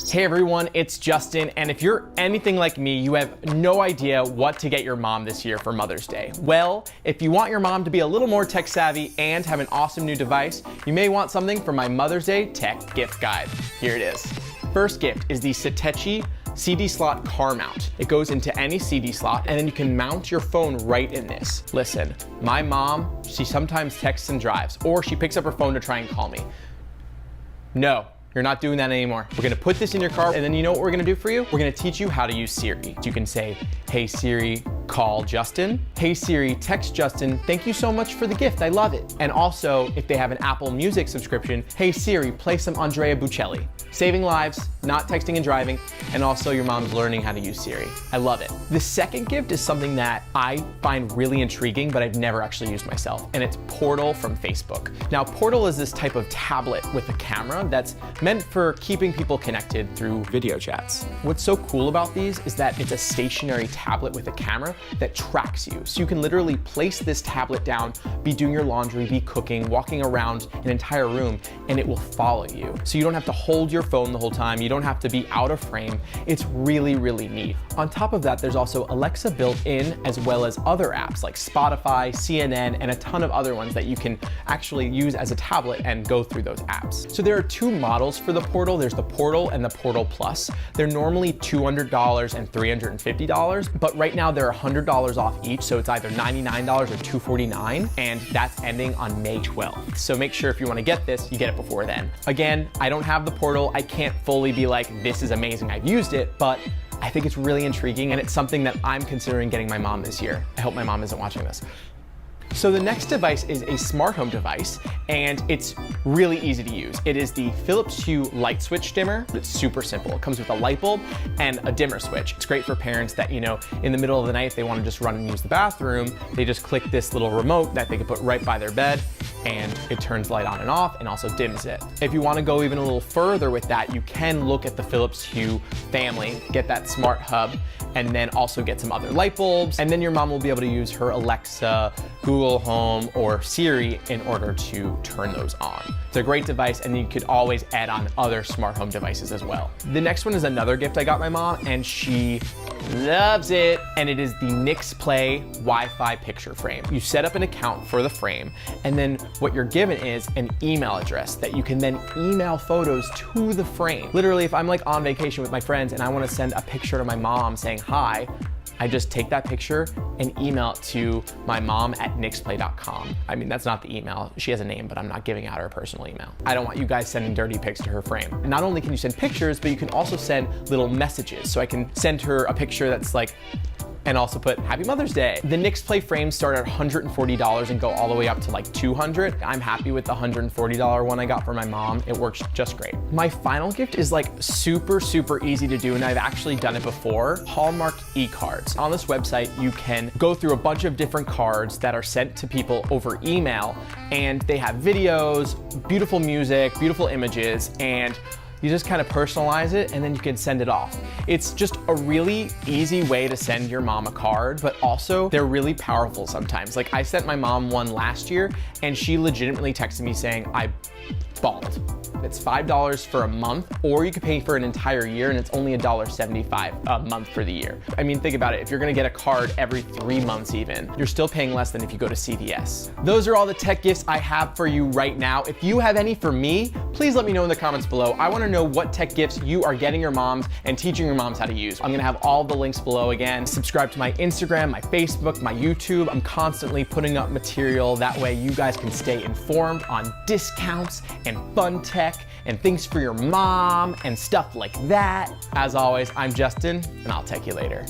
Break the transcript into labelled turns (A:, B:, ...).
A: Cards. Hey everyone, it's Justin, and if you're anything like me, you have no idea what to get your mom this year for Mother's Day. Well, if you want your mom to be a little more tech savvy and have an awesome new device, you may want something from my Mother's Day tech gift guide. Here it is. First gift is the Satechi CD slot car mount. It goes into any CD slot, and then you can mount your phone right in this. Listen, my mom, she sometimes texts and drives, or she picks up her phone to try and call me. No, you're not doing that anymore. We're gonna put this in your car, and then you know what we're gonna do for you? We're gonna teach you how to use Siri. You can say, hey Siri, call Justin. Hey Siri, text Justin. Thank you so much for the gift, I love it. And also, if they have an Apple Music subscription, hey Siri, play some Andrea Bocelli. Saving lives, not texting and driving, and also your mom's learning how to use Siri. I love it. The second gift is something that I find really intriguing, but I've never actually used myself, and it's Portal from Facebook. Now, Portal is this type of tablet with a camera that's meant for keeping people connected through video chats. What's so cool about these is that it's a stationary tablet with a camera that tracks you. So you can literally place this tablet down, be doing your laundry, be cooking, walking around an entire room, and it will follow you. So you don't have to hold your phone the whole time. You don't have to be out of frame. It's really, really neat. On top of that, there's also Alexa built in, as well as other apps like Spotify, CNN, and a ton of other ones that you can actually use as a tablet and go through those apps. So there are two models for the Portal. There's the Portal and the Portal Plus. They're normally $200 and $350, but right now they're $100 off each, so it's either $99 or $249, and that's ending on May 12th. So make sure if you want to get this, you get it before then. Again, I don't have the Portal. I can't fully be like, this is amazing, I've used it, but I think it's really intriguing, and it's something that I'm considering getting my mom this year. I hope my mom isn't watching this. So the next device is a smart home device, and it's really easy to use. It is the Philips Hue light switch dimmer. It's super simple. It comes with a light bulb and a dimmer switch. It's great for parents that, you know, in the middle of the night, if they want to just run and use the bathroom, they just click this little remote that they can put right by their bed, and it turns the light on and off and also dims it. If you want to go even a little further with that, you can look at the Philips Hue family, get that smart hub, and then also get some other light bulbs, and then your mom will be able to use her Alexa, Google Home, or Siri in order to turn those on. It's a great device, and you could always add on other smart home devices as well. The next one is another gift I got my mom, and she loves it, and it is the Knicks Play Wi-Fi picture frame. You set up an account for the frame, and then what you're given is an email address that you can then email photos to the frame. Literally, if I'm like on vacation with my friends and I want to send a picture to my mom saying hi, I just take that picture and email it to my mom at knicksplay.com. I mean, that's not the email. She has a name, but I'm not giving out her personal email. I don't want you guys sending dirty pics to her frame. And not only can you send pictures, but you can also send little messages. So I can send her a picture that's like, and also put Happy Mother's Day. The Knicks Play frames start at $140 and go all the way up to like $200. I'm happy with the $140 one I got for my mom. It works just great. My final gift is like super, super easy to do, and I've actually done it before. Hallmark cards. On this website, you can go through a bunch of different cards that are sent to people over email, and they have videos, beautiful music, beautiful images, and you just kind of personalize it, and then you can send it off. It's just a really easy way to send your mom a card, but also they're really powerful sometimes. Like I sent my mom one last year, and she legitimately texted me saying, I bawled. It's $5 for a month, or you could pay for an entire year, and it's only $1.75 a month for the year. I mean, think about it. If you're gonna get a card every 3 months even, you're still paying less than if you go to CVS. Those are all the tech gifts I have for you right now. If you have any for me, please let me know in the comments below. I wanna know what tech gifts you are getting your moms and teaching your moms how to use. I'm gonna have all the links below again. Subscribe to my Instagram, my Facebook, my YouTube. I'm constantly putting up material. That way you guys can stay informed on discounts and fun tech and things for your mom and stuff like that. As always, I'm Justin, and I'll tech you later.